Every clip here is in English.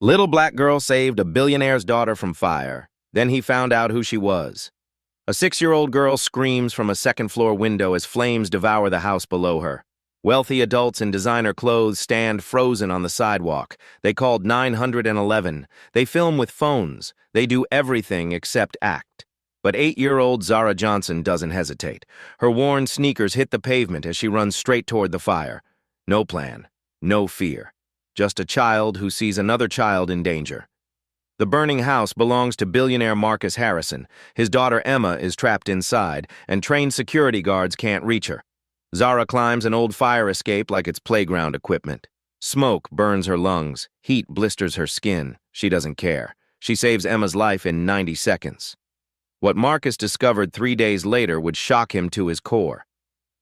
Little black girl saved a billionaire's daughter from fire. Then he found out who she was. A 6-year-old girl screams from a second-floor window as flames devour the house below her. Wealthy adults in designer clothes stand frozen on the sidewalk. They called 911. They film with phones. They do everything except act. But 8-year-old Zara Johnson doesn't hesitate. Her worn sneakers hit the pavement as she runs straight toward the fire. No plan, no fear. Just a child who sees another child in danger. The burning house belongs to billionaire Marcus Harrison. His daughter Emma is trapped inside, and trained security guards can't reach her. Zara climbs an old fire escape like it's playground equipment. Smoke burns her lungs. Heat blisters her skin. She doesn't care. She saves Emma's life in 90 seconds. What Marcus discovered 3 days later would shock him to his core.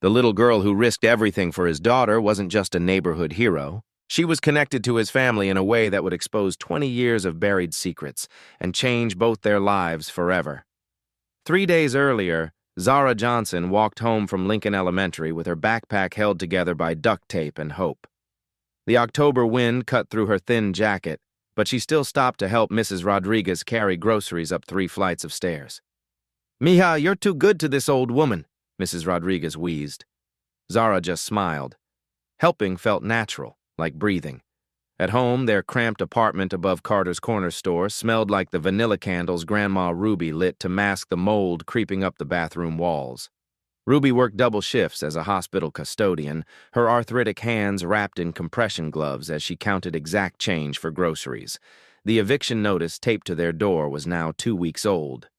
The little girl who risked everything for his daughter wasn't just a neighborhood hero. She was connected to his family in a way that would expose 20 years of buried secrets and change both their lives forever. 3 days earlier, Zara Johnson walked home from Lincoln Elementary with her backpack held together by duct tape and hope. The October wind cut through her thin jacket, but she still stopped to help Mrs. Rodriguez carry groceries up 3 flights of stairs. "Mija, you're too good to this old woman," Mrs. Rodriguez wheezed. Zara just smiled. Helping felt natural, like breathing. At home, their cramped apartment above Carter's corner store smelled like the vanilla candles Grandma Ruby lit to mask the mold creeping up the bathroom walls. Ruby worked double shifts as a hospital custodian, her arthritic hands wrapped in compression gloves as she counted exact change for groceries. The eviction notice taped to their door was now 2 weeks old.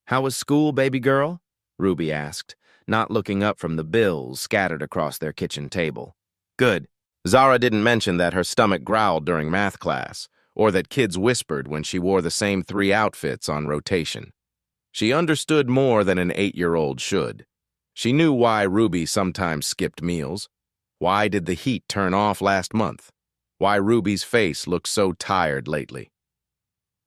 "How was school, baby girl?" Ruby asked, not looking up from the bills scattered across their kitchen table. "Good." Zara didn't mention that her stomach growled during math class, or that kids whispered when she wore the same 3 outfits on rotation. She understood more than an 8-year-old should. She knew why Ruby sometimes skipped meals. Why did the heat turn off last month? Why Ruby's face looked so tired lately.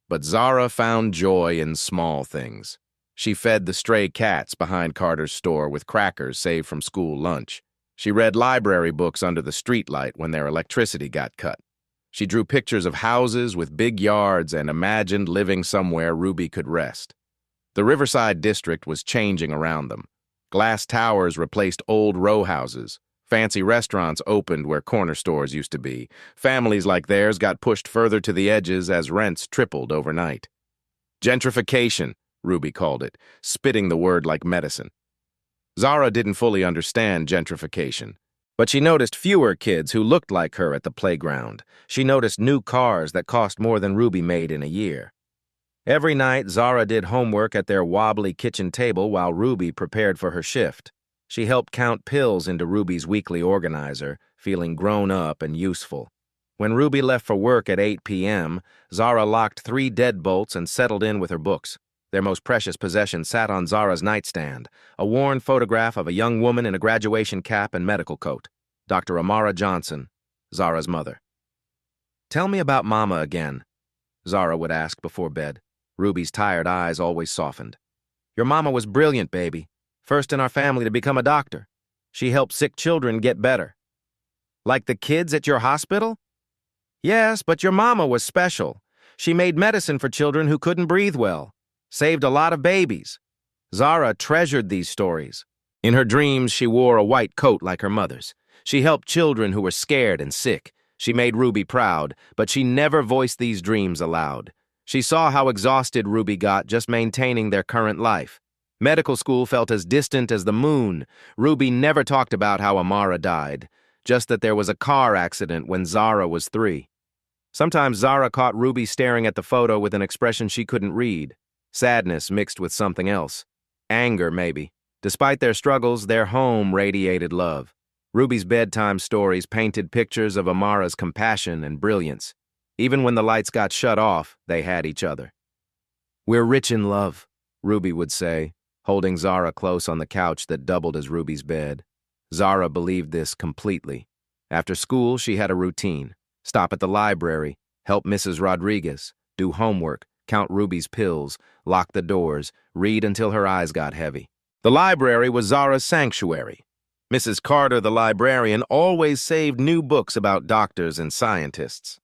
But Zara found joy in small things. She fed the stray cats behind Carter's store with crackers saved from school lunch. She read library books under the streetlight when their electricity got cut. She drew pictures of houses with big yards and imagined living somewhere Ruby could rest. The Riverside district was changing around them. Glass towers replaced old row houses. Fancy restaurants opened where corner stores used to be. Families like theirs got pushed further to the edges as rents tripled overnight. Gentrification, Ruby called it, spitting the word like medicine. Zara didn't fully understand gentrification, but she noticed fewer kids who looked like her at the playground. She noticed new cars that cost more than Ruby made in a year. Every night, Zara did homework at their wobbly kitchen table while Ruby prepared for her shift. She helped count pills into Ruby's weekly organizer, feeling grown up and useful. When Ruby left for work at 8 p.m., Zara locked 3 deadbolts and settled in with her books. Their most precious possession sat on Zara's nightstand, a worn photograph of a young woman in a graduation cap and medical coat, Dr. Amara Johnson, Zara's mother. "Tell me about Mama again," Zara would ask before bed. Ruby's tired eyes always softened. "Your mama was brilliant, baby. First in our family to become a doctor. She helped sick children get better." "Like the kids at your hospital?" "Yes, but your mama was special. She made medicine for children who couldn't breathe well. Saved a lot of babies." Zara treasured these stories. In her dreams, she wore a white coat like her mother's. She helped children who were scared and sick. She made Ruby proud, but she never voiced these dreams aloud. She saw how exhausted Ruby got just maintaining their current life. Medical school felt as distant as the moon. Ruby never talked about how Amara died, just that there was a car accident when Zara was 3. Sometimes Zara caught Ruby staring at the photo with an expression she couldn't read. Sadness mixed with something else. Anger, maybe. Despite their struggles, their home radiated love. Ruby's bedtime stories painted pictures of Amara's compassion and brilliance. Even when the lights got shut off, they had each other. "We're rich in love," Ruby would say, holding Zara close on the couch that doubled as Ruby's bed. Zara believed this completely. After school, she had a routine. Stop at the library, help Mrs. Rodriguez, do homework, count Ruby's pills, lock the doors, read until her eyes got heavy. The library was Zara's sanctuary. Mrs. Carter, the librarian, always saved new books about doctors and scientists.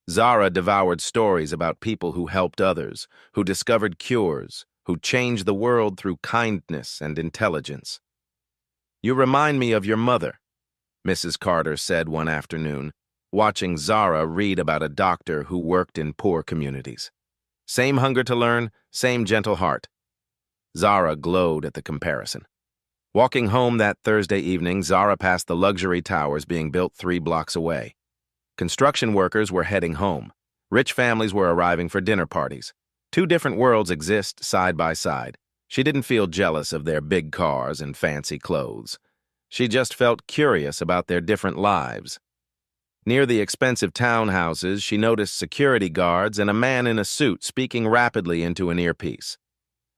Zara devoured stories about people who helped others, who discovered cures, who changed the world through kindness and intelligence. "You remind me of your mother," Mrs. Carter said one afternoon, watching Zara read about a doctor who worked in poor communities. Same hunger to learn, same gentle heart. Zara glowed at the comparison. Walking home that Thursday evening, Zara passed the luxury towers being built 3 blocks away. Construction workers were heading home. Rich families were arriving for dinner parties. 2 different worlds exist side by side. She didn't feel jealous of their big cars and fancy clothes. She just felt curious about their different lives. Near the expensive townhouses, she noticed security guards and a man in a suit speaking rapidly into an earpiece.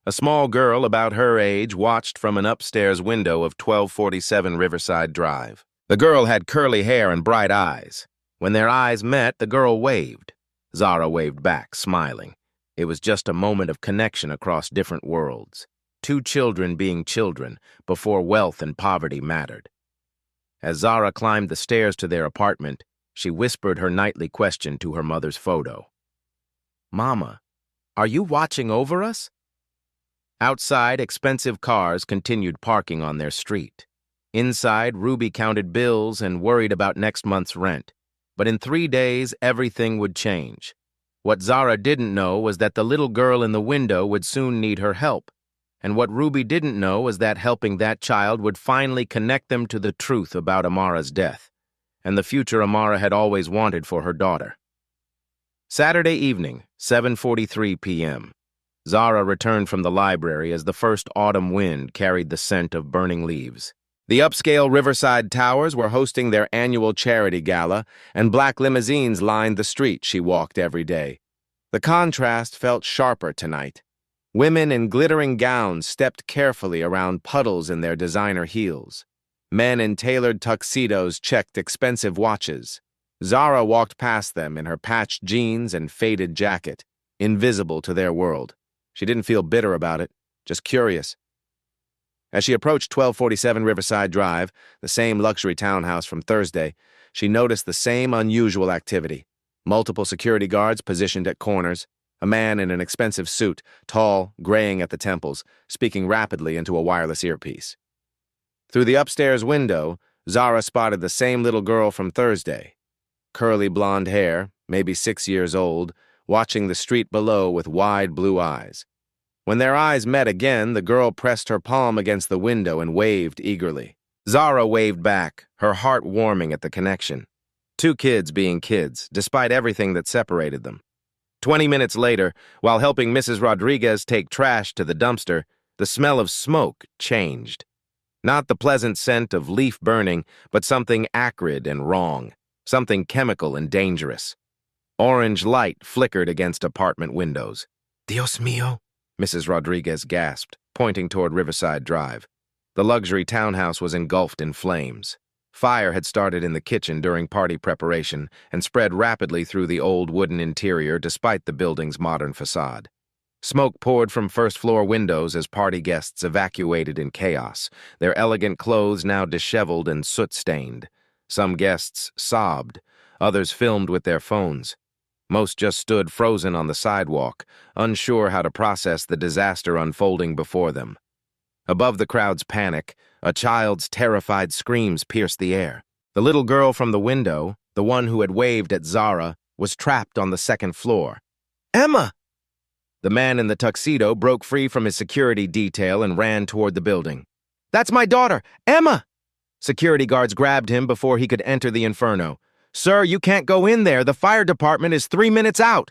A small girl about her age watched from an upstairs window of 1247 Riverside Drive. The girl had curly hair and bright eyes. When their eyes met, the girl waved. Zara waved back, smiling. It was just a moment of connection across different worlds. 2 children being children before wealth and poverty mattered. As Zara climbed the stairs to their apartment, she whispered her nightly question to her mother's photo. "Mama, are you watching over us?" Outside, expensive cars continued parking on their street. Inside, Ruby counted bills and worried about next month's rent. But in 3 days, everything would change. What Zara didn't know was that the little girl in the window would soon need her help. And what Ruby didn't know was that helping that child would finally connect them to the truth about Amara's death, and the future Amara had always wanted for her daughter. Saturday evening, 7:43 p.m. Zara returned from the library as the first autumn wind carried the scent of burning leaves. The upscale Riverside Towers were hosting their annual charity gala, and black limousines lined the street she walked every day. The contrast felt sharper tonight. Women in glittering gowns stepped carefully around puddles in their designer heels. Men in tailored tuxedos checked expensive watches. Zara walked past them in her patched jeans and faded jacket, invisible to their world. She didn't feel bitter about it, just curious. As she approached 1247 Riverside Drive, the same luxury townhouse from Thursday, she noticed the same unusual activity. Multiple security guards positioned at corners, a man in an expensive suit, tall, graying at the temples, speaking rapidly into a wireless earpiece. Through the upstairs window, Zara spotted the same little girl from Thursday. Curly blonde hair, maybe 6 years old, watching the street below with wide blue eyes. When their eyes met again, the girl pressed her palm against the window and waved eagerly. Zara waved back, her heart warming at the connection. 2 kids being kids, despite everything that separated them. 20 minutes later, while helping Mrs. Rodriguez take trash to the dumpster, the smell of smoke changed. Not the pleasant scent of leaf burning, but something acrid and wrong, something chemical and dangerous. Orange light flickered against apartment windows. "Dios mío," Mrs. Rodriguez gasped, pointing toward Riverside Drive. The luxury townhouse was engulfed in flames. Fire had started in the kitchen during party preparation and spread rapidly through the old wooden interior despite the building's modern facade. Smoke poured from first-floor windows as party guests evacuated in chaos, their elegant clothes now disheveled and soot-stained. Some guests sobbed, others filmed with their phones. Most just stood frozen on the sidewalk, unsure how to process the disaster unfolding before them. Above the crowd's panic, a child's terrified screams pierced the air. The little girl from the window, the one who had waved at Zara, was trapped on the 2nd floor. "Emma!" The man in the tuxedo broke free from his security detail and ran toward the building. "That's my daughter, Emma!" Security guards grabbed him before he could enter the inferno. "Sir, you can't go in there. The fire department is 3 minutes out."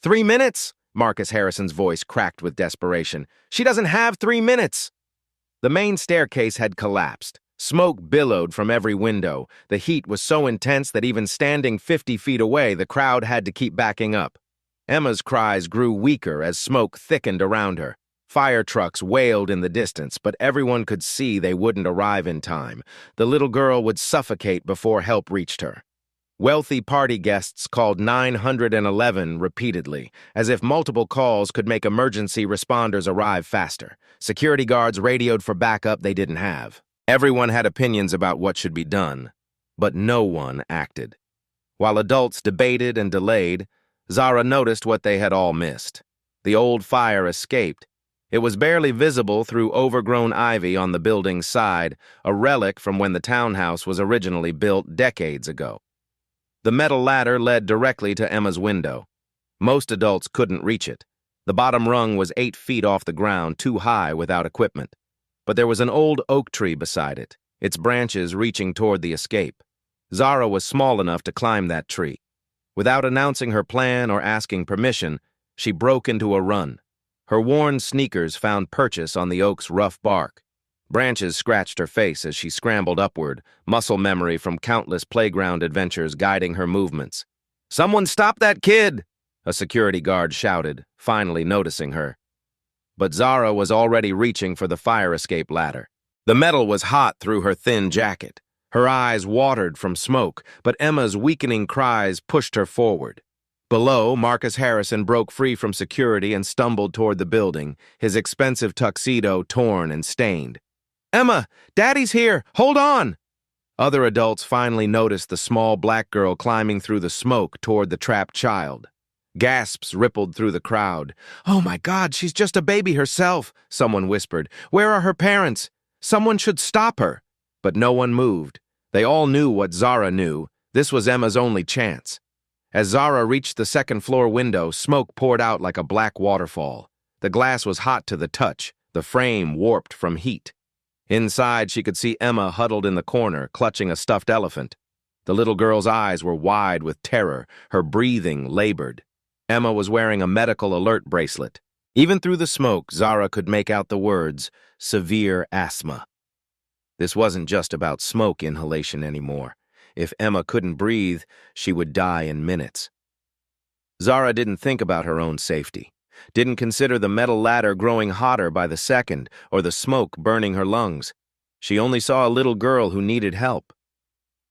"3 minutes?" Marcus Harrison's voice cracked with desperation. "She doesn't have 3 minutes." The main staircase had collapsed. Smoke billowed from every window. The heat was so intense that even standing 50 feet away, the crowd had to keep backing up. Emma's cries grew weaker as smoke thickened around her. Fire trucks wailed in the distance, but everyone could see they wouldn't arrive in time. The little girl would suffocate before help reached her. Wealthy party guests called 911 repeatedly, as if multiple calls could make emergency responders arrive faster. Security guards radioed for backup they didn't have. Everyone had opinions about what should be done, but no one acted. While adults debated and delayed, Zara noticed what they had all missed. The old fire escaped. It was barely visible through overgrown ivy on the building's side, a relic from when the townhouse was originally built decades ago. The metal ladder led directly to Emma's window. Most adults couldn't reach it. The bottom rung was 8 feet off the ground, too high without equipment. But there was an old oak tree beside it, its branches reaching toward the escape. Zara was small enough to climb that tree. Without announcing her plan or asking permission, she broke into a run. Her worn sneakers found purchase on the oak's rough bark. Branches scratched her face as she scrambled upward, muscle memory from countless playground adventures guiding her movements. "Someone stop that kid!" a security guard shouted, finally noticing her. But Zara was already reaching for the fire escape ladder. The metal was hot through her thin jacket. Her eyes watered from smoke, but Emma's weakening cries pushed her forward. Below, Marcus Harrison broke free from security and stumbled toward the building, his expensive tuxedo torn and stained. "Emma, Daddy's here! Hold on!" Other adults finally noticed the small black girl climbing through the smoke toward the trapped child. Gasps rippled through the crowd. "Oh my God, she's just a baby herself," someone whispered. "Where are her parents? Someone should stop her." But no one moved. They all knew what Zara knew. This was Emma's only chance. As Zara reached the second-floor window, smoke poured out like a black waterfall. The glass was hot to the touch, the frame warped from heat. Inside, she could see Emma huddled in the corner, clutching a stuffed elephant. The little girl's eyes were wide with terror, her breathing labored. Emma was wearing a medical alert bracelet. Even through the smoke, Zara could make out the words, "severe asthma." This wasn't just about smoke inhalation anymore. If Emma couldn't breathe, she would die in minutes. Zara didn't think about her own safety, didn't consider the metal ladder growing hotter by the second or the smoke burning her lungs. She only saw a little girl who needed help.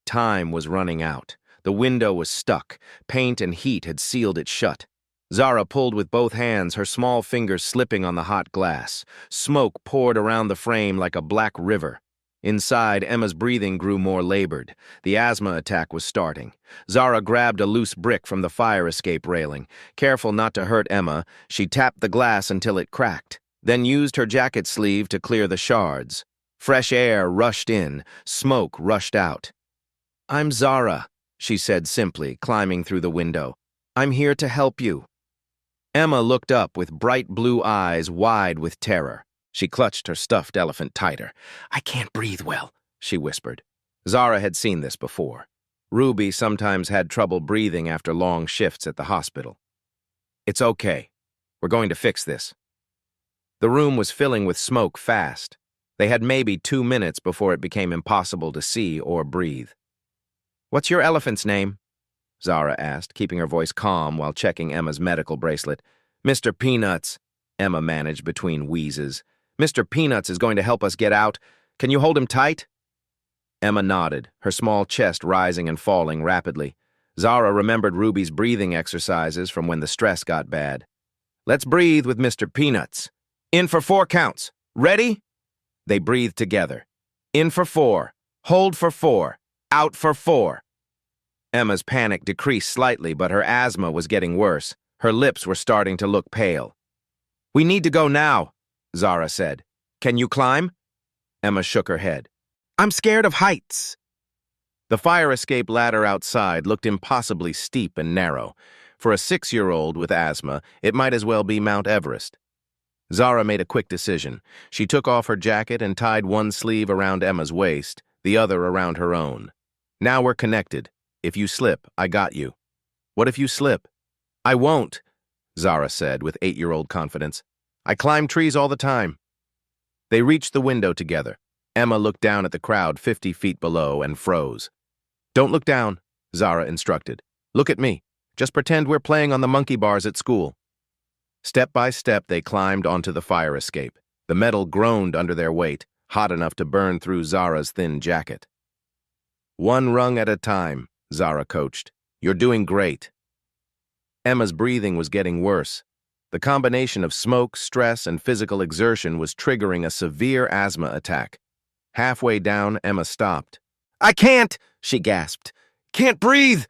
Time was running out. The window was stuck. Paint and heat had sealed it shut. Zara pulled with both hands, her small fingers slipping on the hot glass. Smoke poured around the frame like a black river. Inside, Emma's breathing grew more labored. The asthma attack was starting. Zara grabbed a loose brick from the fire escape railing. Careful not to hurt Emma, she tapped the glass until it cracked, then used her jacket sleeve to clear the shards. Fresh air rushed in, smoke rushed out. "I'm Zara," she said simply, climbing through the window. "I'm here to help you." Emma looked up with bright blue eyes wide with terror. She clutched her stuffed elephant tighter. "I can't breathe well," she whispered. Zara had seen this before. Ruby sometimes had trouble breathing after long shifts at the hospital. "It's okay. We're going to fix this." The room was filling with smoke fast. They had maybe 2 minutes before it became impossible to see or breathe. "What's your elephant's name?" Zara asked, keeping her voice calm while checking Emma's medical bracelet. "Mr. Peanuts," Emma managed between wheezes. "Mr. Peanuts is going to help us get out. Can you hold him tight?" Emma nodded, her small chest rising and falling rapidly. Zara remembered Ruby's breathing exercises from when the stress got bad. "Let's breathe with Mr. Peanuts. In for 4 counts. Ready?" They breathed together. In for 4. Hold for 4. Out for 4. Emma's panic decreased slightly, but her asthma was getting worse. Her lips were starting to look pale. "We need to go now," Zara said. "Can you climb?" Emma shook her head. "I'm scared of heights." The fire escape ladder outside looked impossibly steep and narrow. For a 6-year-old with asthma, it might as well be Mount Everest. Zara made a quick decision. She took off her jacket and tied one sleeve around Emma's waist, the other around her own. "Now we're connected. If you slip, I got you." "What if you slip?" "I won't," Zara said with 8-year-old confidence. "I climb trees all the time." They reached the window together. Emma looked down at the crowd 50 feet below and froze. "Don't look down," Zara instructed. "Look at me. Just pretend we're playing on the monkey bars at school." Step by step, they climbed onto the fire escape. The metal groaned under their weight, hot enough to burn through Zara's thin jacket. "One rung at a time," Zara coached. "You're doing great." Emma's breathing was getting worse. The combination of smoke, stress, and physical exertion was triggering a severe asthma attack. Halfway down, Emma stopped. "I can't!" she gasped. "Can't breathe!"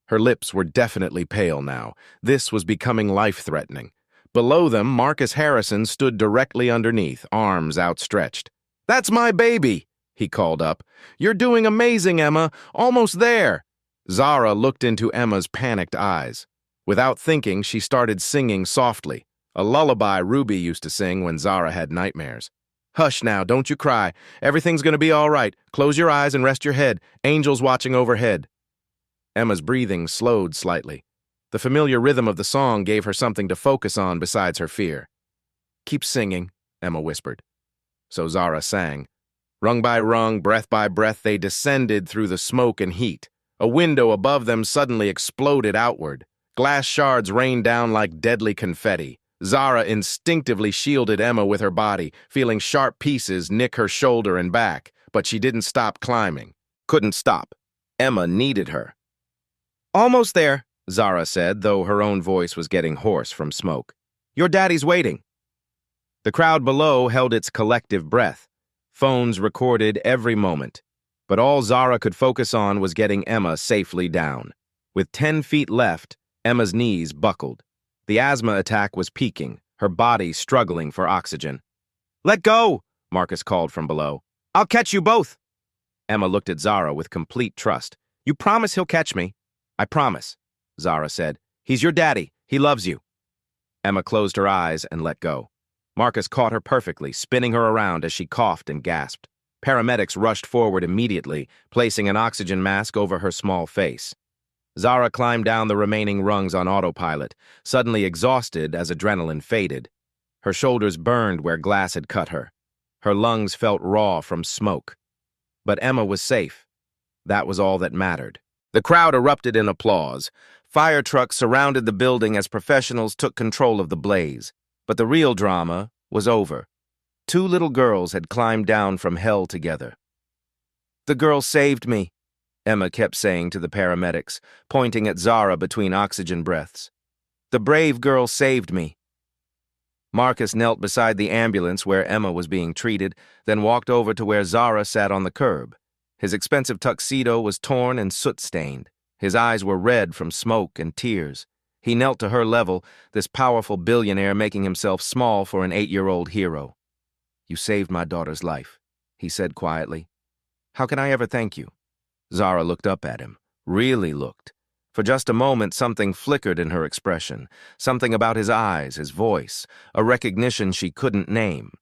Her lips were definitely pale now. This was becoming life-threatening. Below them, Marcus Harrison stood directly underneath, arms outstretched. "That's my baby," he called up. "You're doing amazing, Emma. Almost there." Zara looked into Emma's panicked eyes. Without thinking, she started singing softly, a lullaby Ruby used to sing when Zara had nightmares. "Hush now, don't you cry. Everything's gonna be all right. Close your eyes and rest your head. Angels watching overhead." Emma's breathing slowed slightly. The familiar rhythm of the song gave her something to focus on besides her fear. "Keep singing," Emma whispered. So Zara sang. Rung by rung, breath by breath, they descended through the smoke and heat. A window above them suddenly exploded outward. Glass shards rained down like deadly confetti. Zara instinctively shielded Emma with her body, feeling sharp pieces nick her shoulder and back, but she didn't stop climbing. Couldn't stop. Emma needed her. "Almost there," Zara said, though her own voice was getting hoarse from smoke. "Your daddy's waiting." The crowd below held its collective breath. Phones recorded every moment. But all Zara could focus on was getting Emma safely down. With 10 feet left, Emma's knees buckled. The asthma attack was peaking, her body struggling for oxygen. "Let go," Marcus called from below. "I'll catch you both." Emma looked at Zara with complete trust. "You promise he'll catch me?" "I promise," Zara said. "He's your daddy. He loves you." Emma closed her eyes and let go. Marcus caught her perfectly, spinning her around as she coughed and gasped. Paramedics rushed forward immediately, placing an oxygen mask over her small face. Zara climbed down the remaining rungs on autopilot, suddenly exhausted as adrenaline faded. Her shoulders burned where glass had cut her. Her lungs felt raw from smoke. But Emma was safe. That was all that mattered. The crowd erupted in applause. Fire trucks surrounded the building as professionals took control of the blaze. But the real drama was over. 2 little girls had climbed down from hell together. "The girl saved me," Emma kept saying to the paramedics, pointing at Zara between oxygen breaths. "The brave girl saved me." Marcus knelt beside the ambulance where Emma was being treated, then walked over to where Zara sat on the curb. His expensive tuxedo was torn and soot-stained. His eyes were red from smoke and tears. He knelt to her level, this powerful billionaire making himself small for an 8-year-old hero. "You saved my daughter's life," he said quietly. "How can I ever thank you?" Zara looked up at him, really looked. For just a moment, something flickered in her expression, something about his eyes, his voice, a recognition she couldn't name.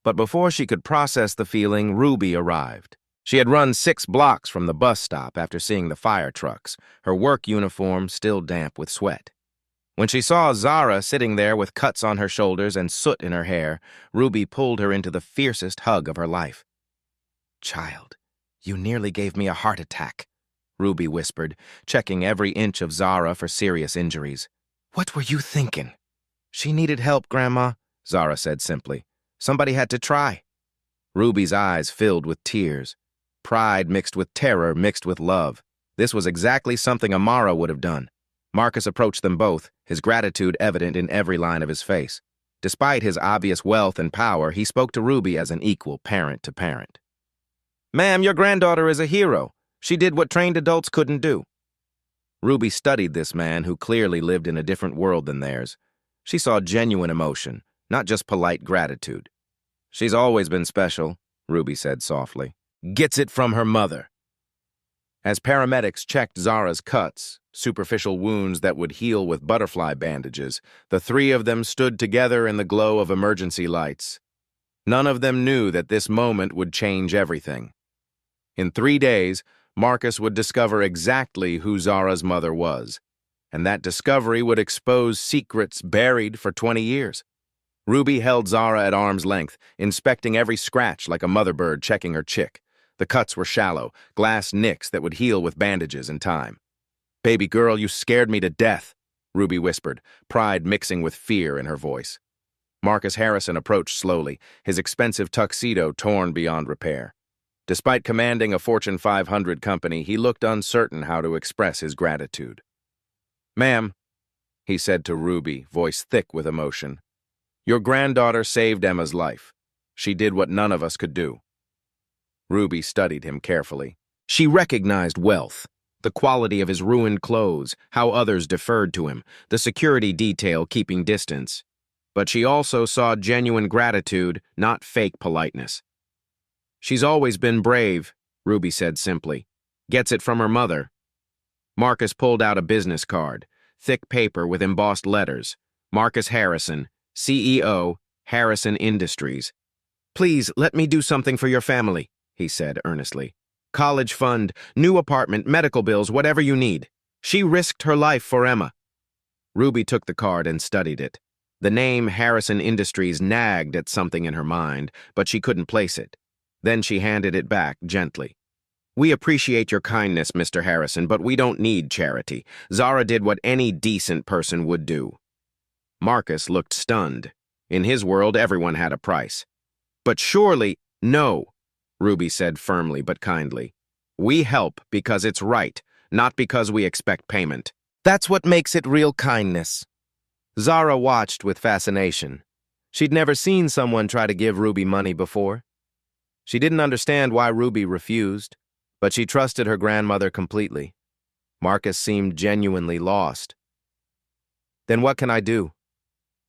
But before she could process the feeling, Ruby arrived. She had run 6 blocks from the bus stop after seeing the fire trucks, her work uniform still damp with sweat. When she saw Zara sitting there with cuts on her shoulders and soot in her hair, Ruby pulled her into the fiercest hug of her life. "Child, you nearly gave me a heart attack," Ruby whispered, checking every inch of Zara for serious injuries. "What were you thinking?" "She needed help, Grandma," Zara said simply. "Somebody had to try." Ruby's eyes filled with tears. Pride mixed with terror mixed with love. This was exactly something Amara would have done. Marcus approached them both, his gratitude evident in every line of his face. Despite his obvious wealth and power, he spoke to Ruby as an equal parent to parent. "Ma'am, your granddaughter is a hero. She did what trained adults couldn't do." Ruby studied this man who clearly lived in a different world than theirs. She saw genuine emotion, not just polite gratitude. "She's always been special," Ruby said softly. "Gets it from her mother." As paramedics checked Zara's cuts, superficial wounds that would heal with butterfly bandages, the 3 of them stood together in the glow of emergency lights. None of them knew that this moment would change everything. In 3 days, Marcus would discover exactly who Zara's mother was, and that discovery would expose secrets buried for 20 years. Ruby held Zara at arm's length, inspecting every scratch like a mother bird checking her chick. The cuts were shallow, glass nicks that would heal with bandages in time. "Baby girl, you scared me to death," Ruby whispered, pride mixing with fear in her voice. Marcus Harrison approached slowly, his expensive tuxedo torn beyond repair. Despite commanding a Fortune 500 company, he looked uncertain how to express his gratitude. "Ma'am," he said to Ruby, voice thick with emotion, "your granddaughter saved Emma's life. She did what none of us could do." Ruby studied him carefully. She recognized wealth, The quality of his ruined clothes, how others deferred to him, the security detail keeping distance. But she also saw genuine gratitude, not fake politeness. "She's always been brave," Ruby said simply. "Gets it from her mother." Marcus pulled out a business card, thick paper with embossed letters. Marcus Harrison, CEO, Harrison Industries. "Please, let me do something for your family," he said earnestly. "College fund, new apartment, medical bills, whatever you need." She risked her life for Emma. Ruby took the card and studied it. The name Harrison Industries nagged at something in her mind, but she couldn't place it. Then she handed it back gently. "We appreciate your kindness, Mr. Harrison, but we don't need charity. Zara did what any decent person would do." Marcus looked stunned. In his world, everyone had a price. "But surely—" "No," Ruby said firmly but kindly. "We help because it's right, not because we expect payment. That's what makes it real kindness." Zara watched with fascination. She'd never seen someone try to give Ruby money before. She didn't understand why Ruby refused, but she trusted her grandmother completely. Marcus seemed genuinely lost. "Then what can I do?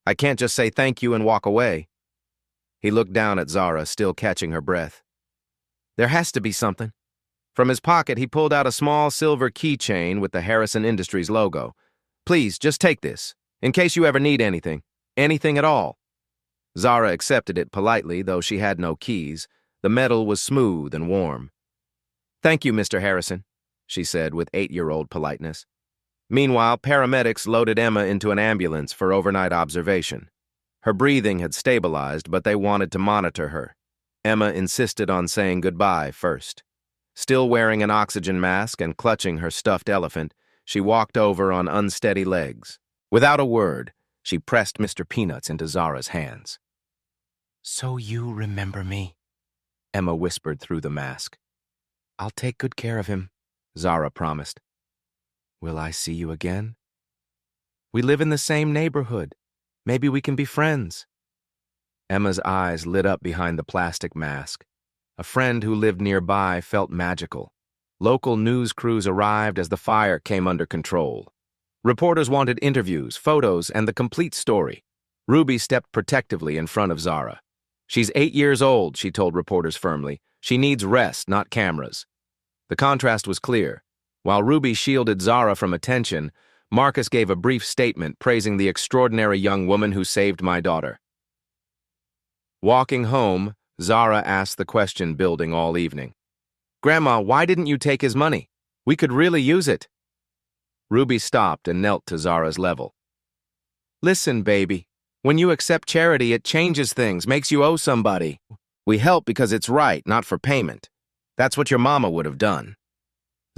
I can't just say thank you and walk away." He looked down at Zara, still catching her breath. "There has to be something." From his pocket, he pulled out a small silver keychain with the Harrison Industries logo. "Please, just take this, in case you ever need anything. Anything at all." Zara accepted it politely, though she had no keys. The metal was smooth and warm. "Thank you, Mr. Harrison," she said with 8-year-old politeness. Meanwhile, paramedics loaded Emma into an ambulance for overnight observation. Her breathing had stabilized, but they wanted to monitor her. Emma insisted on saying goodbye first. Still wearing an oxygen mask and clutching her stuffed elephant, she walked over on unsteady legs. Without a word, she pressed Mr. Peanuts into Zara's hands. "So you remember me?" Emma whispered through the mask. "I'll take good care of him," Zara promised. "Will I see you again?" "We live in the same neighborhood. Maybe we can be friends." Emma's eyes lit up behind the plastic mask. A friend who lived nearby felt magical. Local news crews arrived as the fire came under control. Reporters wanted interviews, photos, and the complete story. Ruby stepped protectively in front of Zara. "She's 8 years old," she told reporters firmly. "She needs rest, not cameras." The contrast was clear. While Ruby shielded Zara from attention, Marcus gave a brief statement praising the extraordinary young woman who saved my daughter. Walking home, Zara asked the question building all evening. "Grandma, why didn't you take his money? We could really use it." Ruby stopped and knelt to Zara's level. "Listen, baby. When you accept charity, it changes things, makes you owe somebody. We help because it's right, not for payment. That's what your mama would have done."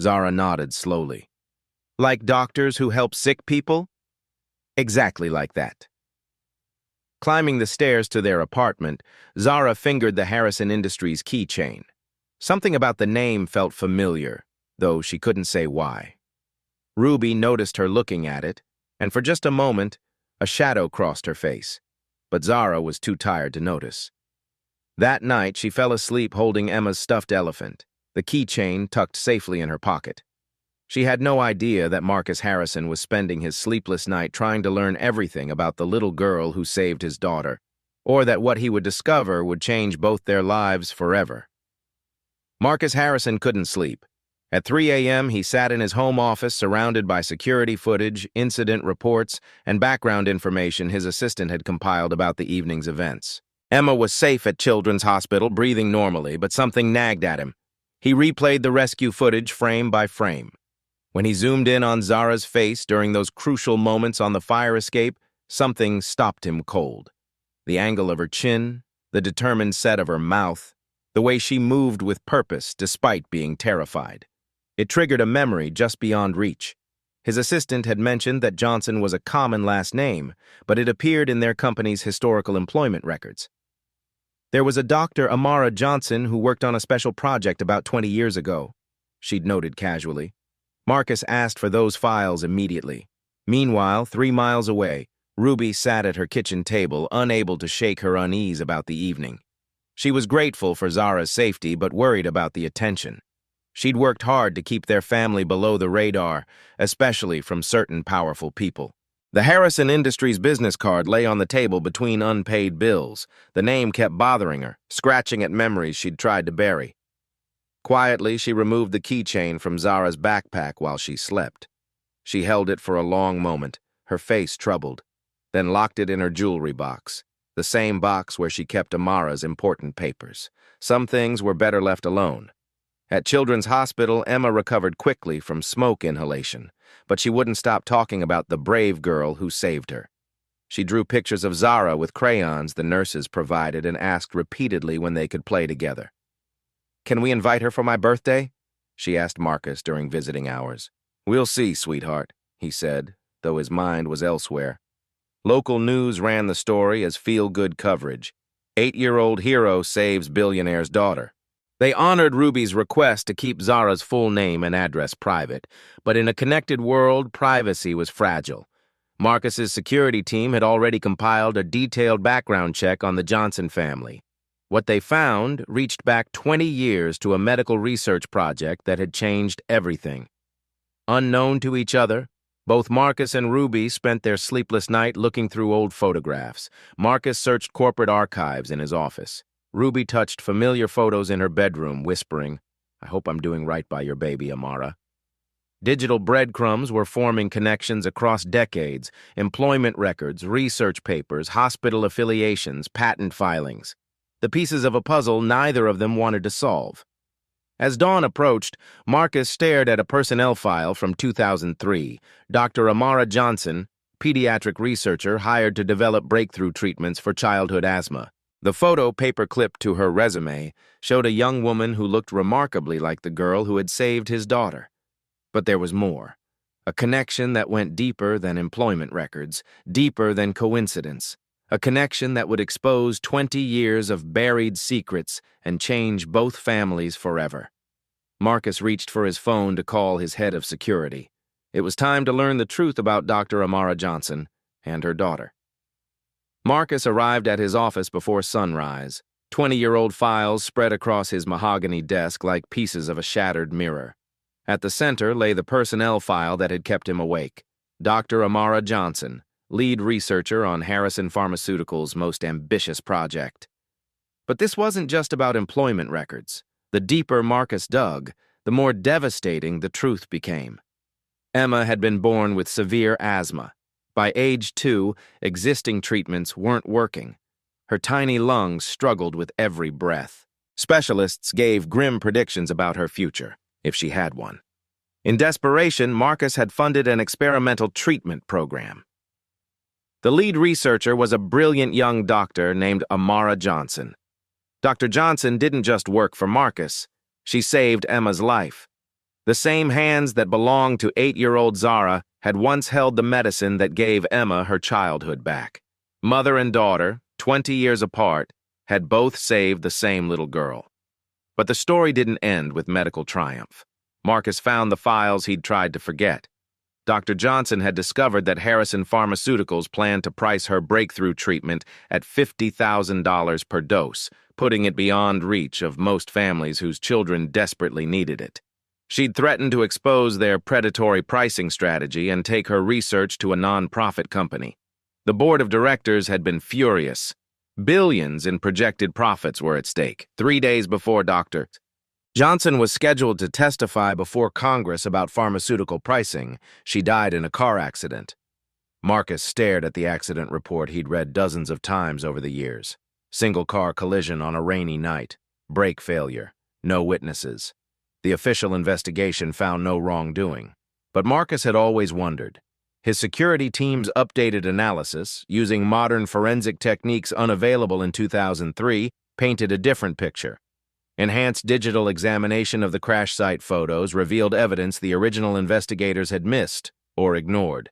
Zara nodded slowly. "Like doctors who help sick people?" "Exactly like that." Climbing the stairs to their apartment, Zara fingered the Harrison Industries keychain. Something about the name felt familiar, though she couldn't say why. Ruby noticed her looking at it, and for just a moment, a shadow crossed her face. But Zara was too tired to notice. That night, she fell asleep holding Emma's stuffed elephant, the keychain tucked safely in her pocket. She had no idea that Marcus Harrison was spending his sleepless night trying to learn everything about the little girl who saved his daughter, or that what he would discover would change both their lives forever. Marcus Harrison couldn't sleep. At 3 a.m., he sat in his home office surrounded by security footage, incident reports, and background information his assistant had compiled about the evening's events. Emma was safe at Children's Hospital, breathing normally, but something nagged at him. He replayed the rescue footage frame by frame. When he zoomed in on Zara's face during those crucial moments on the fire escape, something stopped him cold. The angle of her chin, the determined set of her mouth, the way she moved with purpose despite being terrified. It triggered a memory just beyond reach. His assistant had mentioned that Johnson was a common last name, but it appeared in their company's historical employment records. There was a Dr. Amara Johnson who worked on a special project about 20 years ago, she'd noted casually. Marcus asked for those files immediately. Meanwhile, 3 miles away, Ruby sat at her kitchen table, unable to shake her unease about the evening. She was grateful for Zara's safety, but worried about the attention. She'd worked hard to keep their family below the radar, especially from certain powerful people. The Harrison Industries business card lay on the table between unpaid bills. The name kept bothering her, scratching at memories she'd tried to bury. Quietly, she removed the keychain from Zara's backpack while she slept. She held it for a long moment, her face troubled, then locked it in her jewelry box, the same box where she kept Amara's important papers. Some things were better left alone. At Children's Hospital, Emma recovered quickly from smoke inhalation, but she wouldn't stop talking about the brave girl who saved her. She drew pictures of Zara with crayons the nurses provided and asked repeatedly when they could play together. "Can we invite her for my birthday?" she asked Marcus during visiting hours. "We'll see, sweetheart," he said, though his mind was elsewhere. Local news ran the story as feel-good coverage. 8-year-old hero saves billionaire's daughter. They honored Ruby's request to keep Zara's full name and address private, but in a connected world, privacy was fragile. Marcus's security team had already compiled a detailed background check on the Johnson family. What they found reached back 20 years to a medical research project that had changed everything. Unknown to each other, both Marcus and Ruby spent their sleepless night looking through old photographs. Marcus searched corporate archives in his office. Ruby touched familiar photos in her bedroom, whispering, "I hope I'm doing right by your baby, Amara." Digital breadcrumbs were forming connections across decades: employment records, research papers, hospital affiliations, patent filings. The pieces of a puzzle neither of them wanted to solve. As dawn approached, Marcus stared at a personnel file from 2003. Dr. Amara Johnson, pediatric researcher hired to develop breakthrough treatments for childhood asthma. The photo paper-clipped to her resume showed a young woman who looked remarkably like the girl who had saved his daughter. But there was more. A connection that went deeper than employment records, deeper than coincidence. A connection that would expose 20 years of buried secrets and change both families forever. Marcus reached for his phone to call his head of security. It was time to learn the truth about Dr. Amara Johnson and her daughter. Marcus arrived at his office before sunrise. 20-year-old files spread across his mahogany desk like pieces of a shattered mirror. At the center lay the personnel file that had kept him awake. Dr. Amara Johnson, lead researcher on Harrison Pharmaceuticals' most ambitious project. But this wasn't just about employment records. The deeper Marcus dug, the more devastating the truth became. Emma had been born with severe asthma. By age 2, existing treatments weren't working. Her tiny lungs struggled with every breath. Specialists gave grim predictions about her future, if she had one. In desperation, Marcus had funded an experimental treatment program. The lead researcher was a brilliant young doctor named Amara Johnson. Dr. Johnson didn't just work for Marcus. She saved Emma's life. The same hands that belonged to 8-year-old Zara had once held the medicine that gave Emma her childhood back. Mother and daughter, 20 years apart, had both saved the same little girl. But the story didn't end with medical triumph. Marcus found the files he'd tried to forget. Dr. Johnson had discovered that Harrison Pharmaceuticals planned to price her breakthrough treatment at $50,000 per dose, putting it beyond reach of most families whose children desperately needed it. She'd threatened to expose their predatory pricing strategy and take her research to a non-profit company. The board of directors had been furious. Billions in projected profits were at stake. 3 days before Dr. Johnson was scheduled to testify before Congress about pharmaceutical pricing, she died in a car accident. Marcus stared at the accident report he'd read dozens of times over the years. Single-car collision on a rainy night. Brake failure. No witnesses. The official investigation found no wrongdoing. But Marcus had always wondered. His security team's updated analysis, using modern forensic techniques unavailable in 2003, painted a different picture. Enhanced digital examination of the crash site photos revealed evidence the original investigators had missed or ignored.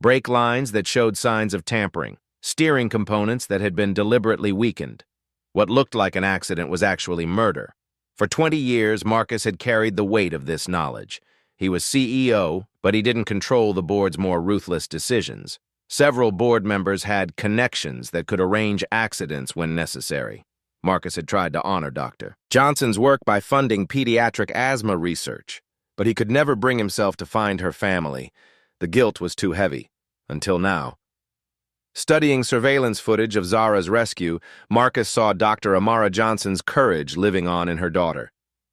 Brake lines that showed signs of tampering, steering components that had been deliberately weakened. What looked like an accident was actually murder. For 20 years, Marcus had carried the weight of this knowledge. He was CEO, but he didn't control the board's more ruthless decisions. Several board members had connections that could arrange accidents when necessary. Marcus had tried to honor Dr. Johnson's work by funding pediatric asthma research, but he could never bring himself to find her family. The guilt was too heavy, until now. Studying surveillance footage of Zara's rescue, Marcus saw Dr. Amara Johnson's courage living on in her daughter.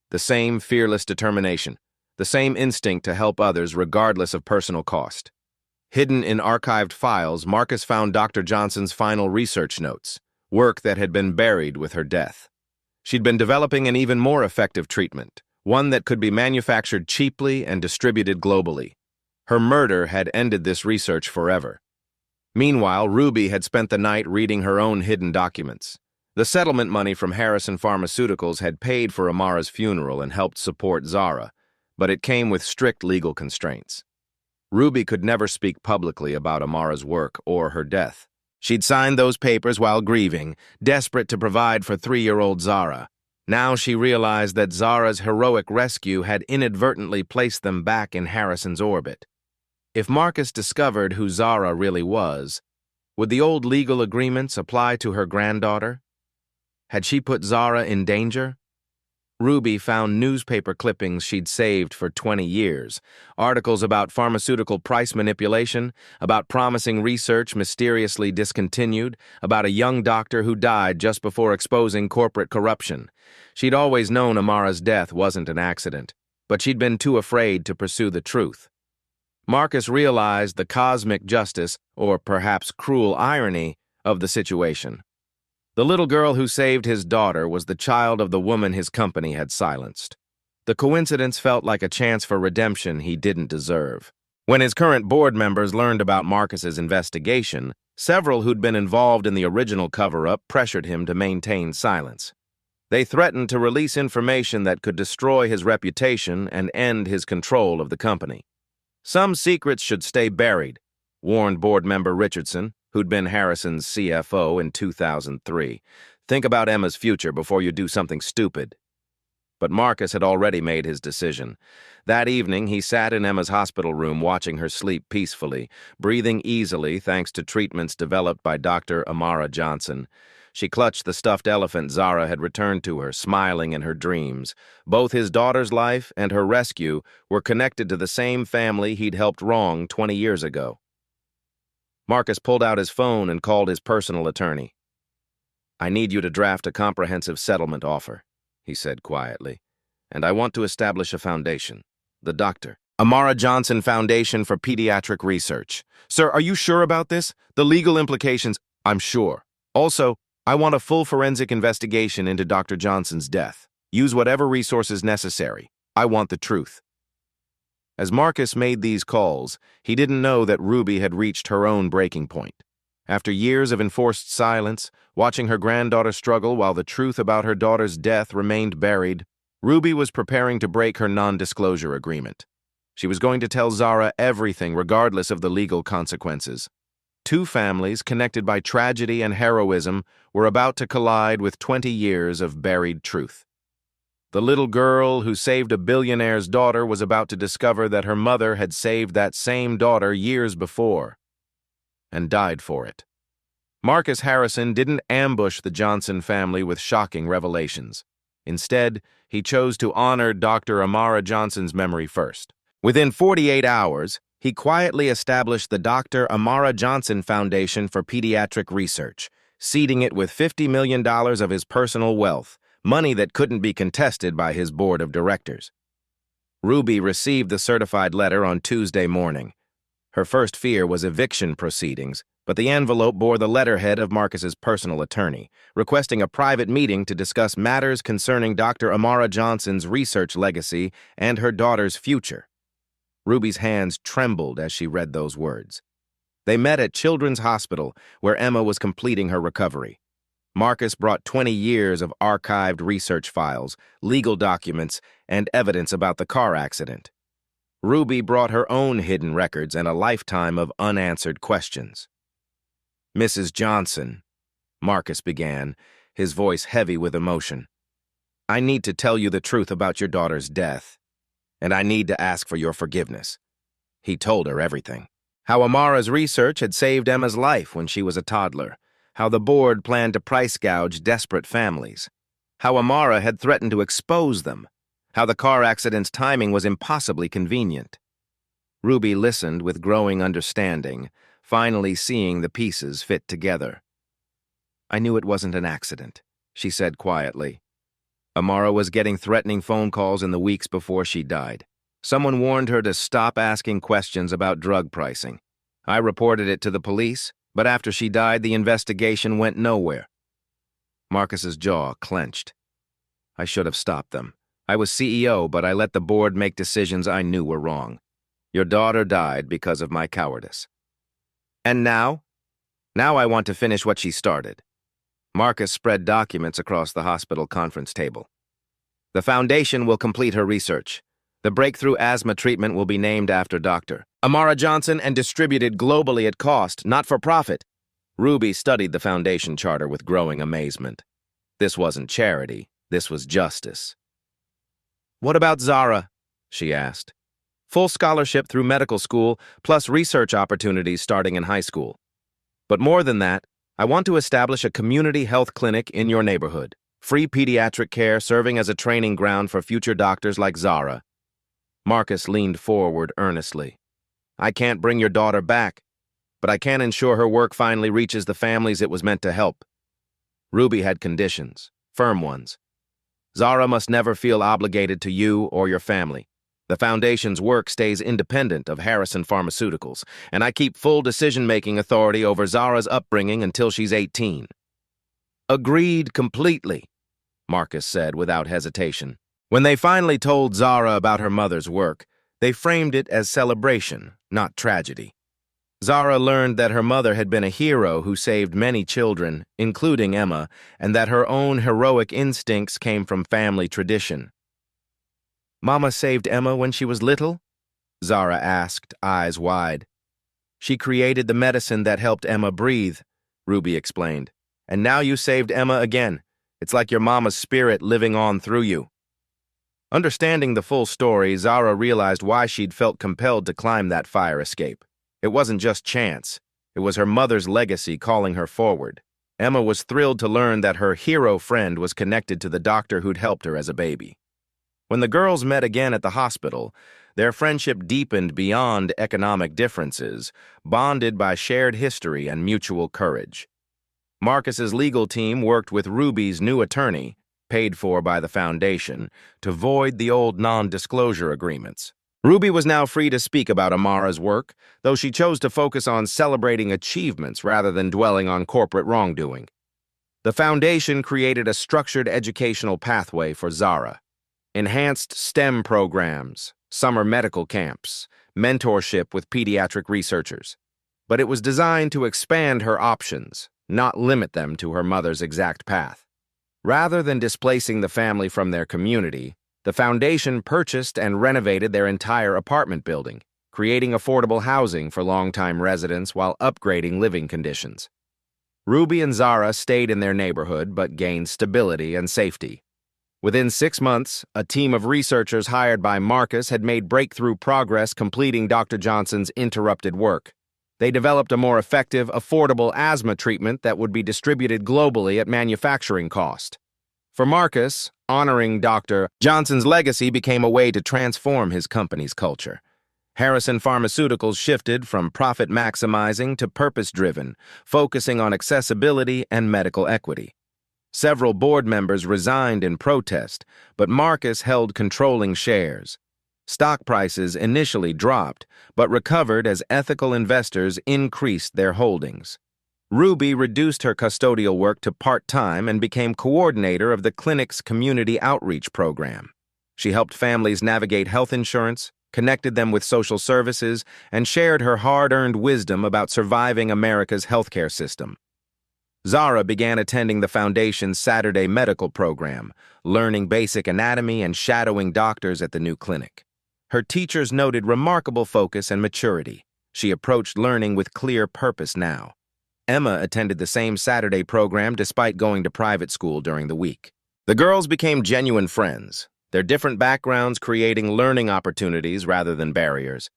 The same fearless determination, the same instinct to help others regardless of personal cost. Hidden in archived files, Marcus found Dr. Johnson's final research notes, work that had been buried with her death. She'd been developing an even more effective treatment, one that could be manufactured cheaply and distributed globally. Her murder had ended this research forever. Meanwhile, Ruby had spent the night reading her own hidden documents. The settlement money from Harrison Pharmaceuticals had paid for Amara's funeral and helped support Zara, but it came with strict legal constraints. Ruby could never speak publicly about Amara's work or her death. She'd signed those papers while grieving, desperate to provide for 3-year-old Zara. Now she realized that Zara's heroic rescue had inadvertently placed them back in Harrison's orbit. If Marcus discovered who Zara really was, would the old legal agreements apply to her granddaughter? Had she put Zara in danger? Ruby found newspaper clippings she'd saved for 20 years, articles about pharmaceutical price manipulation, about promising research mysteriously discontinued, about a young doctor who died just before exposing corporate corruption. She'd always known Amara's death wasn't an accident, but she'd been too afraid to pursue the truth. Marcus realized the cosmic justice, or perhaps cruel irony, of the situation. The little girl who saved his daughter was the child of the woman his company had silenced. The coincidence felt like a chance for redemption he didn't deserve. When his current board members learned about Marcus's investigation, several who'd been involved in the original cover-up pressured him to maintain silence. They threatened to release information that could destroy his reputation and end his control of the company. Some secrets should stay buried, warned board member Richardson, who'd been Harrison's CFO in 2003. Think about Emma's future before you do something stupid. But Marcus had already made his decision. That evening, he sat in Emma's hospital room watching her sleep peacefully, breathing easily thanks to treatments developed by Dr. Amara Johnson. She clutched the stuffed elephant Zara had returned to her, smiling in her dreams. Both his daughter's life and her rescue were connected to the same family he'd helped wrong 20 years ago. Marcus pulled out his phone and called his personal attorney. "I need you to draft a comprehensive settlement offer," he said quietly, "and I want to establish a foundation. The Dr. Amara Johnson Foundation for Pediatric Research. Sir, are you sure about this? The legal implications, I'm sure. Also, I want a full forensic investigation into Dr. Johnson's death. Use whatever resources necessary. I want the truth." As Marcus made these calls, he didn't know that Ruby had reached her own breaking point. After years of enforced silence, watching her granddaughter struggle while the truth about her daughter's death remained buried, Ruby was preparing to break her non-disclosure agreement. She was going to tell Zara everything regardless of the legal consequences. Two families connected by tragedy and heroism were about to collide with 20 years of buried truth. The little girl who saved a billionaire's daughter was about to discover that her mother had saved that same daughter years before and died for it. Marcus Harrison didn't ambush the Johnson family with shocking revelations. Instead, he chose to honor Dr. Amara Johnson's memory first. Within 48 hours, he quietly established the Dr. Amara Johnson Foundation for Pediatric Research, seeding it with $50 million of his personal wealth, money that couldn't be contested by his board of directors. Ruby received the certified letter on Tuesday morning. Her first fear was eviction proceedings, but the envelope bore the letterhead of Marcus's personal attorney, requesting a private meeting to discuss matters concerning Dr. Amara Johnson's research legacy and her daughter's future. Ruby's hands trembled as she read those words. They met at Children's Hospital, where Emma was completing her recovery. Marcus brought 20 years of archived research files, legal documents, and evidence about the car accident. Ruby brought her own hidden records and a lifetime of unanswered questions. "Mrs. Johnson," Marcus began, his voice heavy with emotion, "I need to tell you the truth about your daughter's death, and I need to ask for your forgiveness." He told her everything. How Amara's research had saved Emma's life when she was a toddler, how the board planned to price gouge desperate families, how Amara had threatened to expose them, how the car accident's timing was impossibly convenient. Ruby listened with growing understanding, finally seeing the pieces fit together. "I knew it wasn't an accident," she said quietly. "Amara was getting threatening phone calls in the weeks before she died. Someone warned her to stop asking questions about drug pricing. I reported it to the police, but after she died, the investigation went nowhere." Marcus's jaw clenched. "I should have stopped them. I was CEO, but I let the board make decisions I knew were wrong. Your daughter died because of my cowardice. And now? Now I want to finish what she started." Marcus spread documents across the hospital conference table. "The foundation will complete her research. The breakthrough asthma treatment will be named after Dr. Amara Johnson and distributed globally at cost, not for profit." Ruby studied the foundation charter with growing amazement. This wasn't charity, this was justice. "What about Zara?" she asked. "Full scholarship through medical school, plus research opportunities starting in high school. But more than that, I want to establish a community health clinic in your neighborhood. Free pediatric care serving as a training ground for future doctors like Zara." Marcus leaned forward earnestly. "I can't bring your daughter back, but I can ensure her work finally reaches the families it was meant to help." Ruby had conditions, firm ones. "Zara must never feel obligated to you or your family. The foundation's work stays independent of Harrison Pharmaceuticals, and I keep full decision-making authority over Zara's upbringing until she's 18. "Agreed completely," Marcus said without hesitation. When they finally told Zara about her mother's work, they framed it as celebration, not tragedy. Zara learned that her mother had been a hero who saved many children, including Emma, and that her own heroic instincts came from family tradition. "Mama saved Emma when she was little?" Zara asked, eyes wide. "She created the medicine that helped Emma breathe," Ruby explained. "And now you saved Emma again. It's like your mama's spirit living on through you." Understanding the full story, Zara realized why she'd felt compelled to climb that fire escape. It wasn't just chance. It was her mother's legacy calling her forward. Emma was thrilled to learn that her hero friend was connected to the doctor who'd helped her as a baby. When the girls met again at the hospital, their friendship deepened beyond economic differences, bonded by shared history and mutual courage. Marcus's legal team worked with Ruby's new attorney, paid for by the foundation, to void the old non-disclosure agreements. Ruby was now free to speak about Amara's work, though she chose to focus on celebrating achievements rather than dwelling on corporate wrongdoing. The foundation created a structured educational pathway for Zara. Enhanced STEM programs, summer medical camps, mentorship with pediatric researchers. But it was designed to expand her options, not limit them to her mother's exact path. Rather than displacing the family from their community, the foundation purchased and renovated their entire apartment building, creating affordable housing for longtime residents while upgrading living conditions. Ruby and Zara stayed in their neighborhood but gained stability and safety. Within 6 months, a team of researchers hired by Marcus had made breakthrough progress completing Dr. Johnson's interrupted work. They developed a more effective, affordable asthma treatment that would be distributed globally at manufacturing cost. For Marcus, honoring Dr. Johnson's legacy became a way to transform his company's culture. Harrison Pharmaceuticals shifted from profit-maximizing to purpose-driven, focusing on accessibility and medical equity. Several board members resigned in protest, but Marcus held controlling shares. Stock prices initially dropped, but recovered as ethical investors increased their holdings. Ruby reduced her custodial work to part-time and became coordinator of the clinic's community outreach program. She helped families navigate health insurance, connected them with social services, and shared her hard-earned wisdom about surviving America's healthcare system. Zara began attending the Foundation's Saturday medical program, learning basic anatomy and shadowing doctors at the new clinic. Her teachers noted remarkable focus and maturity. She approached learning with clear purpose now. Emma attended the same Saturday program despite going to private school during the week. The girls became genuine friends, their different backgrounds creating learning opportunities rather than barriers.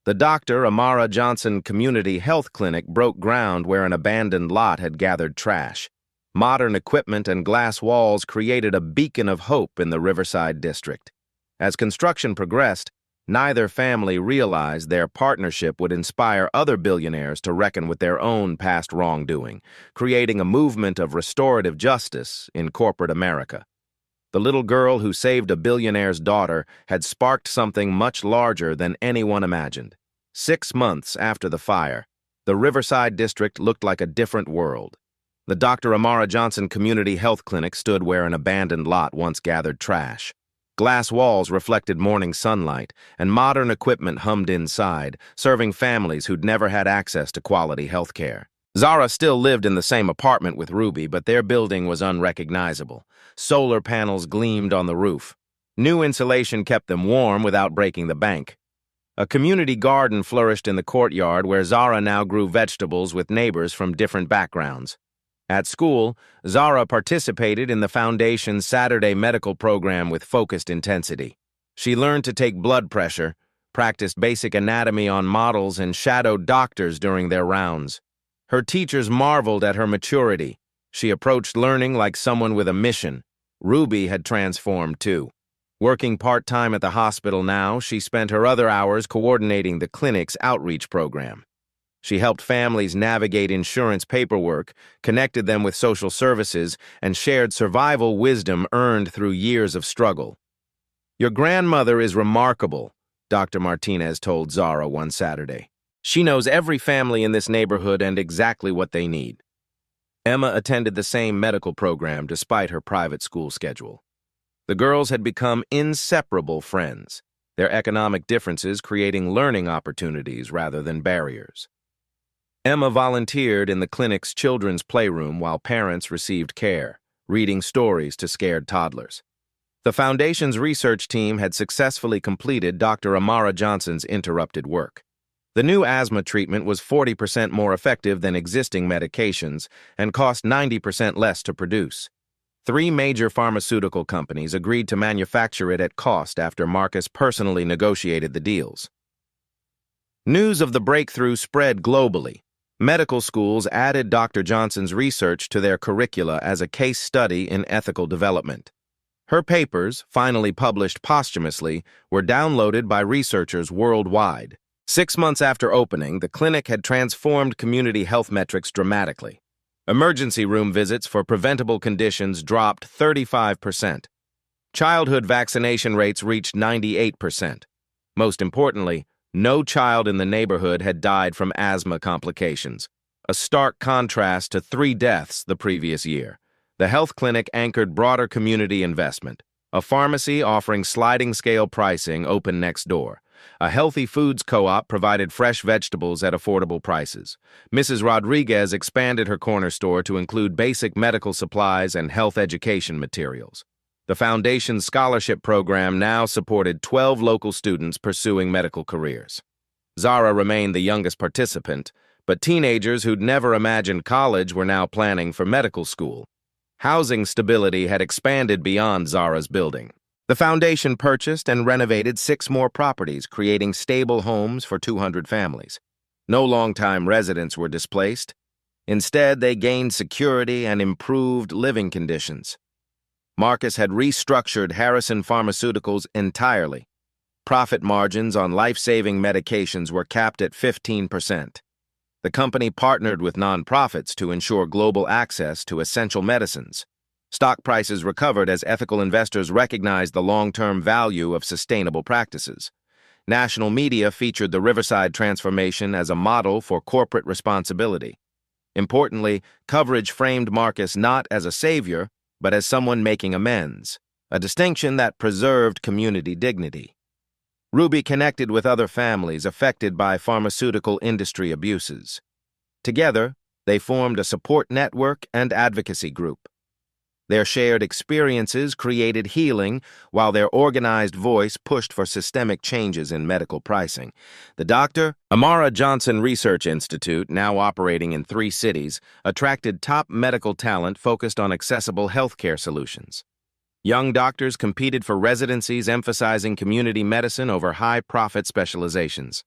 The Dr. Amara Johnson Community Health Clinic broke ground where an abandoned lot had gathered trash. Modern equipment and glass walls created a beacon of hope in the Riverside district. As construction progressed, neither family realized their partnership would inspire other billionaires to reckon with their own past wrongdoing, creating a movement of restorative justice in corporate America. The little girl who saved a billionaire's daughter had sparked something much larger than anyone imagined. 6 months after the fire, the Riverside district looked like a different world. The Dr. Amara Johnson Community Health Clinic stood where an abandoned lot once gathered trash. Glass walls reflected morning sunlight, and modern equipment hummed inside, serving families who'd never had access to quality health care. Zara still lived in the same apartment with Ruby, but their building was unrecognizable. Solar panels gleamed on the roof. New insulation kept them warm without breaking the bank. A community garden flourished in the courtyard where Zara now grew vegetables with neighbors from different backgrounds. At school, Zara participated in the Foundation's Saturday medical program with focused intensity. She learned to take blood pressure, practiced basic anatomy on models, and shadowed doctors during their rounds. Her teachers marveled at her maturity. She approached learning like someone with a mission. Ruby had transformed too. Working part-time at the hospital now, she spent her other hours coordinating the clinic's outreach program. She helped families navigate insurance paperwork, connected them with social services, and shared survival wisdom earned through years of struggle. "Your grandmother is remarkable," Dr. Martinez told Zara one Saturday. "She knows every family in this neighborhood and exactly what they need." Emma attended the same medical program despite her private school schedule. The girls had become inseparable friends, their economic differences creating learning opportunities rather than barriers. Emma volunteered in the clinic's children's playroom while parents received care, reading stories to scared toddlers. The Foundation's research team had successfully completed Dr. Amara Johnson's interrupted work. The new asthma treatment was 40% more effective than existing medications and cost 90% less to produce. 3 major pharmaceutical companies agreed to manufacture it at cost after Marcus personally negotiated the deals. News of the breakthrough spread globally. Medical schools added Dr. Johnson's research to their curricula as a case study in ethical development. Her papers, finally published posthumously, were downloaded by researchers worldwide. 6 months after opening, the clinic had transformed community health metrics dramatically. Emergency room visits for preventable conditions dropped 35%. Childhood vaccination rates reached 98%. Most importantly, no child in the neighborhood had died from asthma complications, a stark contrast to 3 deaths the previous year. The health clinic anchored broader community investment. A pharmacy offering sliding-scale pricing opened next door. A healthy foods co-op provided fresh vegetables at affordable prices. Mrs. Rodriguez expanded her corner store to include basic medical supplies and health education materials. The Foundation's scholarship program now supported 12 local students pursuing medical careers. Zara remained the youngest participant, but teenagers who'd never imagined college were now planning for medical school. Housing stability had expanded beyond Zara's building. The Foundation purchased and renovated 6 more properties, creating stable homes for 200 families. No longtime residents were displaced. Instead, they gained security and improved living conditions. Marcus had restructured Harrison Pharmaceuticals entirely. Profit margins on life-saving medications were capped at 15%. The company partnered with nonprofits to ensure global access to essential medicines. Stock prices recovered as ethical investors recognized the long-term value of sustainable practices. National media featured the Riverside transformation as a model for corporate responsibility. Importantly, coverage framed Marcus not as a savior, but as someone making amends, a distinction that preserved community dignity. Ruby connected with other families affected by pharmaceutical industry abuses. Together, they formed a support network and advocacy group. Their shared experiences created healing, while their organized voice pushed for systemic changes in medical pricing. The Dr. Amara Johnson Research Institute, now operating in 3 cities, attracted top medical talent focused on accessible healthcare solutions. Young doctors competed for residencies emphasizing community medicine over high-profit specializations.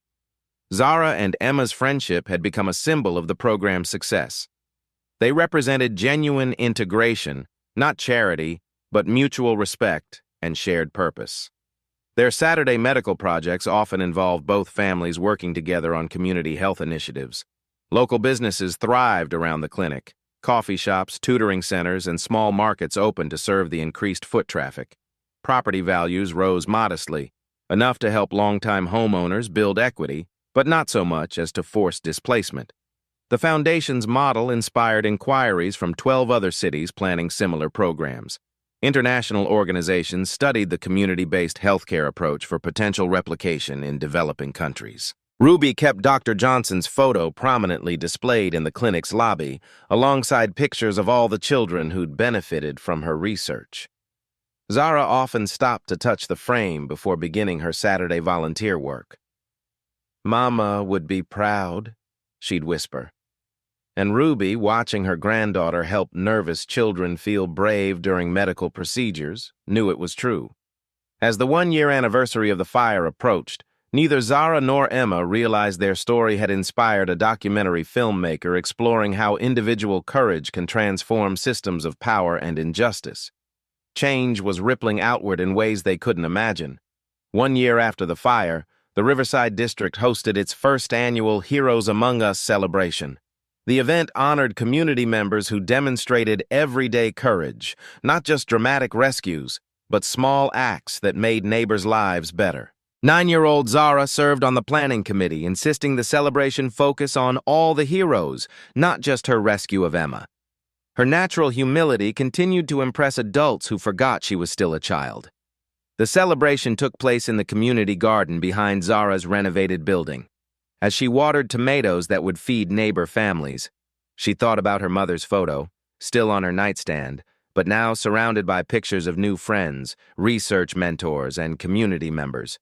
Zara and Emma's friendship had become a symbol of the program's success. They represented genuine integration, not charity, but mutual respect and shared purpose. Their Saturday medical projects often involved both families working together on community health initiatives. Local businesses thrived around the clinic. Coffee shops, tutoring centers, and small markets opened to serve the increased foot traffic. Property values rose modestly, enough to help longtime homeowners build equity, but not so much as to force displacement. The foundation's model inspired inquiries from 12 other cities planning similar programs. International organizations studied the community-based healthcare approach for potential replication in developing countries. Ruby kept Dr. Johnson's photo prominently displayed in the clinic's lobby, alongside pictures of all the children who'd benefited from her research. Zara often stopped to touch the frame before beginning her Saturday volunteer work. "Mama would be proud," she'd whisper. And Ruby, watching her granddaughter help nervous children feel brave during medical procedures, knew it was true. As the one-year anniversary of the fire approached, neither Zara nor Emma realized their story had inspired a documentary filmmaker exploring how individual courage can transform systems of power and injustice. Change was rippling outward in ways they couldn't imagine. 1 year after the fire, the Riverside District hosted its first annual Heroes Among Us celebration. The event honored community members who demonstrated everyday courage, not just dramatic rescues, but small acts that made neighbors' lives better. 9-year-old Zara served on the planning committee, insisting the celebration focus on all the heroes, not just her rescue of Emma. Her natural humility continued to impress adults who forgot she was still a child. The celebration took place in the community garden behind Zara's renovated building. As she watered tomatoes that would feed neighbor families, she thought about her mother's photo, still on her nightstand, but now surrounded by pictures of new friends, research mentors, and community members.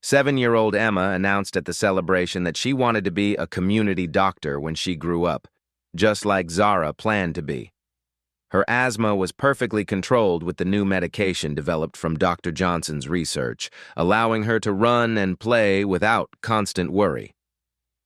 7-year-old Emma announced at the celebration that she wanted to be a community doctor when she grew up, just like Zara planned to be. Her asthma was perfectly controlled with the new medication developed from Dr. Johnson's research, allowing her to run and play without constant worry.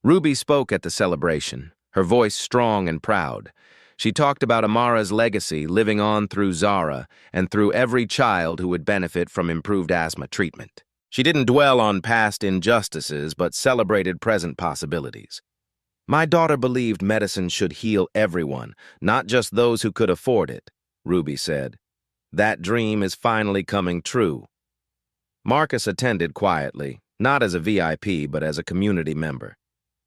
Ruby spoke at the celebration, her voice strong and proud. She talked about Amara's legacy living on through Zara and through every child who would benefit from improved asthma treatment. She didn't dwell on past injustices, but celebrated present possibilities. "My daughter believed medicine should heal everyone, not just those who could afford it," Ruby said. "That dream is finally coming true." Marcus attended quietly, not as a VIP, but as a community member.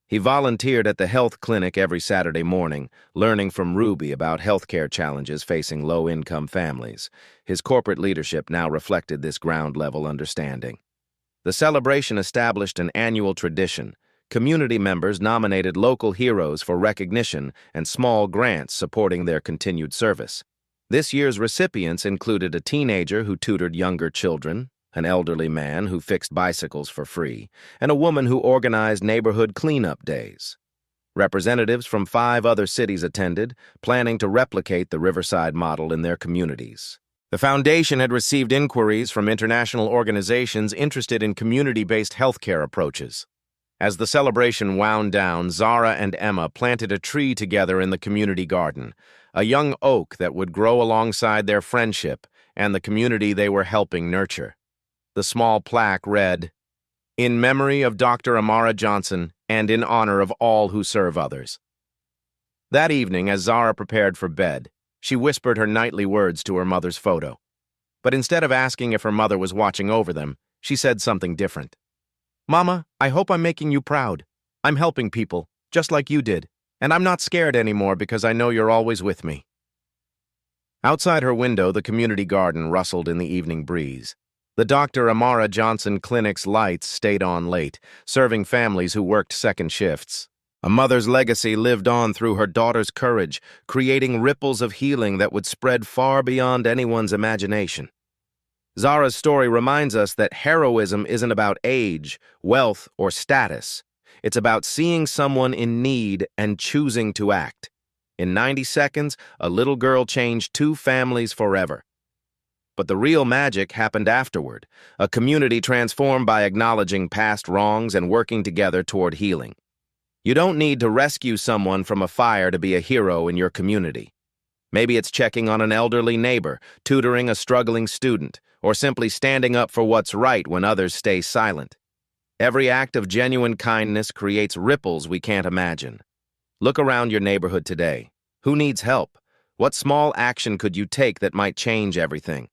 He volunteered at the health clinic every Saturday morning, learning from Ruby about healthcare challenges facing low-income families. His corporate leadership now reflected this ground-level understanding. The celebration established an annual tradition. Community members nominated local heroes for recognition and small grants supporting their continued service. This year's recipients included a teenager who tutored younger children, an elderly man who fixed bicycles for free, and a woman who organized neighborhood cleanup days. Representatives from 5 other cities attended, planning to replicate the Riverside model in their communities. The foundation had received inquiries from international organizations interested in community-based healthcare approaches. As the celebration wound down, Zara and Emma planted a tree together in the community garden, a young oak that would grow alongside their friendship and the community they were helping nurture. The small plaque read, "In memory of Dr. Amara Johnson and in honor of all who serve others." That evening, as Zara prepared for bed, she whispered her nightly words to her mother's photo. But instead of asking if her mother was watching over them, she said something different. "Mama, I hope I'm making you proud. I'm helping people, just like you did, and I'm not scared anymore because I know you're always with me." Outside her window, the community garden rustled in the evening breeze. The Dr. Amara Johnson Clinic's lights stayed on late, serving families who worked second shifts. A mother's legacy lived on through her daughter's courage, creating ripples of healing that would spread far beyond anyone's imagination. Zara's story reminds us that heroism isn't about age, wealth, or status. It's about seeing someone in need and choosing to act. In 90 seconds, a little girl changed 2 families forever. But the real magic happened afterward, a community transformed by acknowledging past wrongs and working together toward healing. You don't need to rescue someone from a fire to be a hero in your community. Maybe it's checking on an elderly neighbor, tutoring a struggling student, or simply standing up for what's right when others stay silent. Every act of genuine kindness creates ripples we can't imagine. Look around your neighborhood today. Who needs help? What small action could you take that might change everything?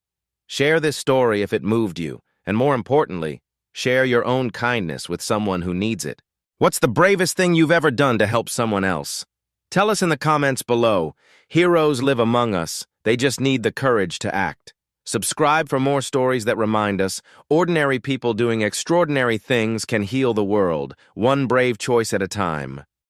Share this story if it moved you, and more importantly, share your own kindness with someone who needs it. What's the bravest thing you've ever done to help someone else? Tell us in the comments below. Heroes live among us. They just need the courage to act. Subscribe for more stories that remind us ordinary people doing extraordinary things can heal the world, one brave choice at a time.